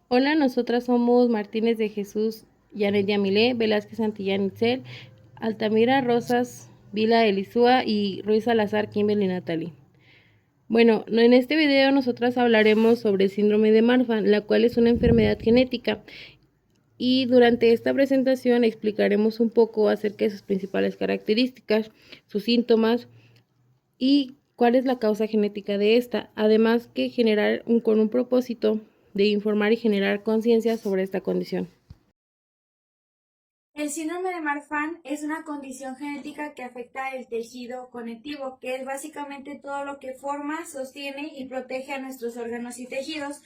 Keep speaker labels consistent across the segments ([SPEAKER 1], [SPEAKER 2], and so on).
[SPEAKER 1] Hola, nosotras somos Martínez de Jesús, Janet Yamilé, Velázquez Santillán Itzel, Altamira Rosas, Vila Elizúa y Ruiz Salazar, Kimberly Natalie. Bueno, en este video nosotras hablaremos sobre el síndrome de Marfan, la cual es una enfermedad genética. Y durante esta presentación explicaremos un poco acerca de sus principales características, sus síntomas y cuál es la causa genética de esta, además que con un propósito de informar y generar conciencia sobre esta condición.
[SPEAKER 2] El síndrome de Marfan es una condición genética que afecta el tejido conectivo, que es básicamente todo lo que forma, sostiene y protege a nuestros órganos y tejidos.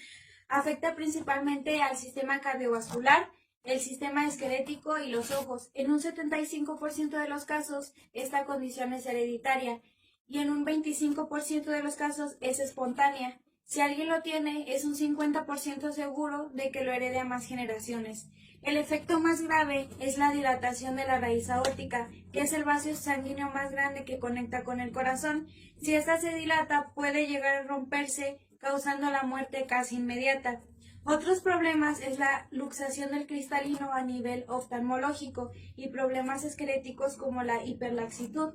[SPEAKER 2] Afecta principalmente al sistema cardiovascular, el sistema esquelético y los ojos. En un 75% de los casos, esta condición es hereditaria y en un 25% de los casos es espontánea. Si alguien lo tiene, es un 50% seguro de que lo herede a más generaciones. El efecto más grave es la dilatación de la raíz aórtica, que es el vaso sanguíneo más grande que conecta con el corazón. Si esta se dilata, puede llegar a romperse, causando la muerte casi inmediata. Otros problemas es la luxación del cristalino a nivel oftalmológico y problemas esqueléticos como la hiperlaxitud,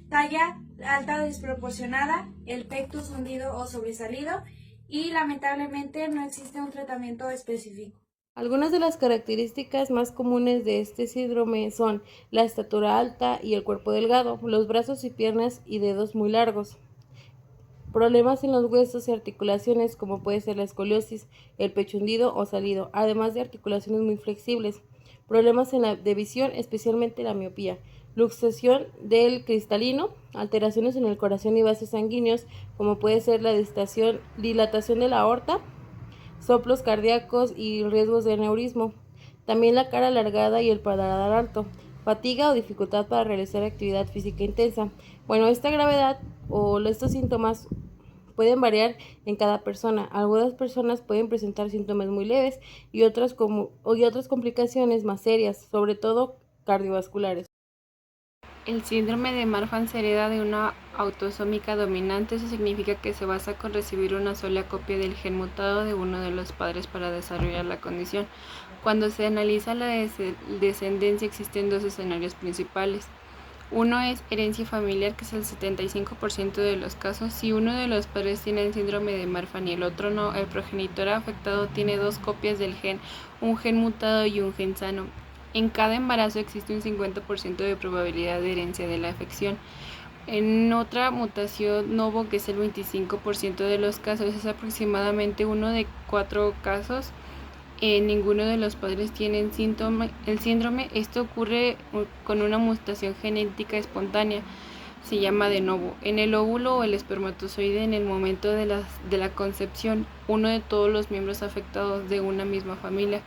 [SPEAKER 2] talla alta desproporcionada, el pectus hundido o sobresalido y lamentablemente no existe un tratamiento específico.
[SPEAKER 1] Algunas de las características más comunes de este síndrome son la estatura alta y el cuerpo delgado, los brazos y piernas y dedos muy largos, problemas en los huesos y articulaciones como puede ser la escoliosis, el pecho hundido o salido, además de articulaciones muy flexibles, problemas de visión, especialmente la miopía, luxación del cristalino, alteraciones en el corazón y vasos sanguíneos como puede ser la dilatación de la aorta, soplos cardíacos y riesgos de aneurismo. También la cara alargada y el paladar alto, fatiga o dificultad para realizar actividad física intensa. Bueno, esta gravedad o estos síntomas pueden variar en cada persona. Algunas personas pueden presentar síntomas muy leves y otras complicaciones más serias, sobre todo cardiovasculares.
[SPEAKER 3] El síndrome de Marfan se hereda de una autosómica dominante. Eso significa que se basa con recibir una sola copia del gen mutado de uno de los padres para desarrollar la condición. Cuando se analiza la descendencia existen dos escenarios principales. Uno es herencia familiar, que es el 75% de los casos. Si uno de los padres tiene el síndrome de Marfan y el otro no, el progenitor afectado tiene dos copias del gen, un gen mutado y un gen sano. En cada embarazo existe un 50% de probabilidad de herencia de la afección. En otra mutación novo, que es el 25% de los casos, es aproximadamente uno de 4 casos. Ninguno de los padres tiene el síndrome. Esto ocurre con una mutación genética espontánea, se llama de novo. En el óvulo o el espermatozoide, en el momento de la concepción, uno de todos los miembros afectados de una misma familia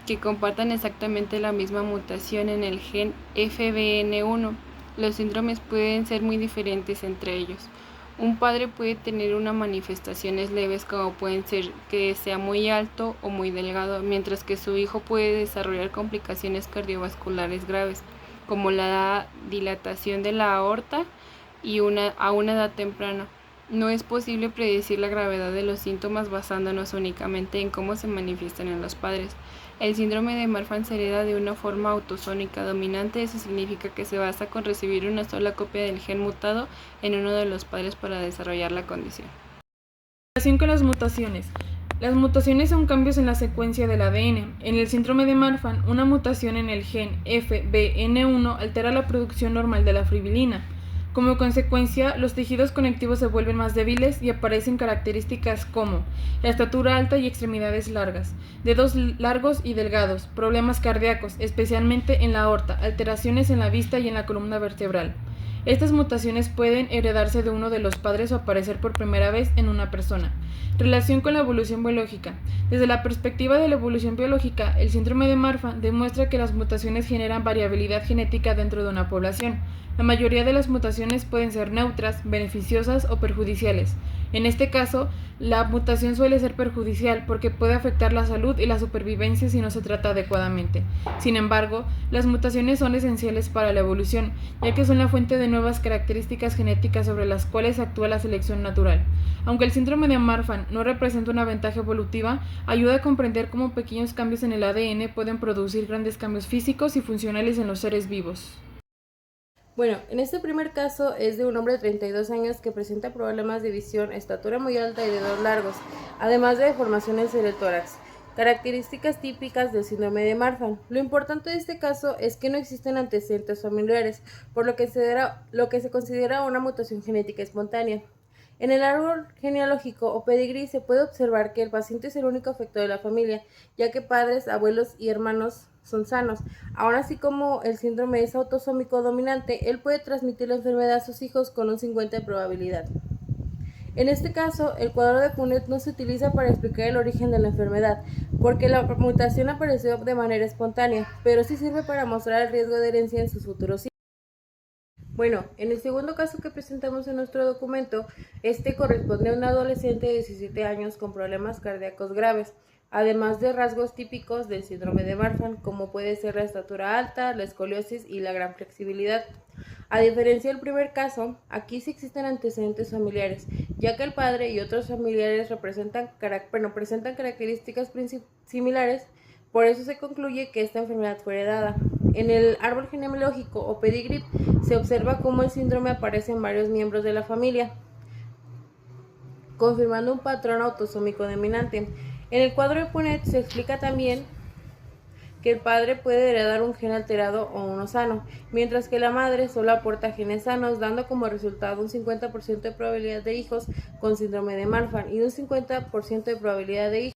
[SPEAKER 3] que compartan exactamente la misma mutación en el gen FBN1. Los síndromes pueden ser muy diferentes entre ellos. Un padre puede tener unas manifestaciones leves, como pueden ser que sea muy alto o muy delgado, mientras que su hijo puede desarrollar complicaciones cardiovasculares graves, como la dilatación de la aorta a una edad temprana. No es posible predecir la gravedad de los síntomas basándonos únicamente en cómo se manifiestan en los padres. El síndrome de Marfan se hereda de una forma autosómica dominante. Eso significa que se basa con recibir una sola copia del gen mutado en uno de los padres para desarrollar la condición.
[SPEAKER 4] Relación con las mutaciones. Las mutaciones son cambios en la secuencia del ADN. En el síndrome de Marfan, una mutación en el gen FBN1 altera la producción normal de la fibrina. Como consecuencia, los tejidos conectivos se vuelven más débiles y aparecen características como la estatura alta y extremidades largas, dedos largos y delgados, problemas cardíacos, especialmente en la aorta, alteraciones en la vista y en la columna vertebral. Estas mutaciones pueden heredarse de uno de los padres o aparecer por primera vez en una persona. Relación con la evolución biológica. Desde la perspectiva de la evolución biológica, el síndrome de Marfan demuestra que las mutaciones generan variabilidad genética dentro de una población. La mayoría de las mutaciones pueden ser neutras, beneficiosas o perjudiciales. En este caso, la mutación suele ser perjudicial porque puede afectar la salud y la supervivencia si no se trata adecuadamente. Sin embargo, las mutaciones son esenciales para la evolución, ya que son la fuente de nuevas características genéticas sobre las cuales actúa la selección natural. Aunque el síndrome de Marfan no representa una ventaja evolutiva, ayuda a comprender cómo pequeños cambios en el ADN pueden producir grandes cambios físicos y funcionales en los seres vivos.
[SPEAKER 1] Bueno, en este primer caso es de un hombre de 32 años que presenta problemas de visión, estatura muy alta y dedos largos, además de deformaciones en el tórax, características típicas del síndrome de Marfan. Lo importante de este caso es que no existen antecedentes familiares, por lo que se considera una mutación genética espontánea. En el árbol genealógico o pedigrí se puede observar que el paciente es el único afectado de la familia, ya que padres, abuelos y hermanos son sanos. Aún así, como el síndrome es autosómico dominante, él puede transmitir la enfermedad a sus hijos con un 50% de probabilidad. En este caso, el cuadro de Punnett no se utiliza para explicar el origen de la enfermedad, porque la mutación apareció de manera espontánea, pero sí sirve para mostrar el riesgo de herencia en sus futuros hijos. Bueno, en el segundo caso que presentamos en nuestro documento, este corresponde a un adolescente de 17 años con problemas cardíacos graves, además de rasgos típicos del síndrome de Marfan, como puede ser la estatura alta, la escoliosis y la gran flexibilidad. A diferencia del primer caso, aquí sí existen antecedentes familiares, ya que el padre y otros familiares presentan características similares. Por eso se concluye que esta enfermedad fue heredada. En el árbol genealógico o pedigrí se observa cómo el síndrome aparece en varios miembros de la familia, confirmando un patrón autosómico dominante. En el cuadro de Punnett se explica también que el padre puede heredar un gen alterado o uno sano, mientras que la madre solo aporta genes sanos, dando como resultado un 50% de probabilidad de hijos con síndrome de Marfan y un 50% de probabilidad de hijos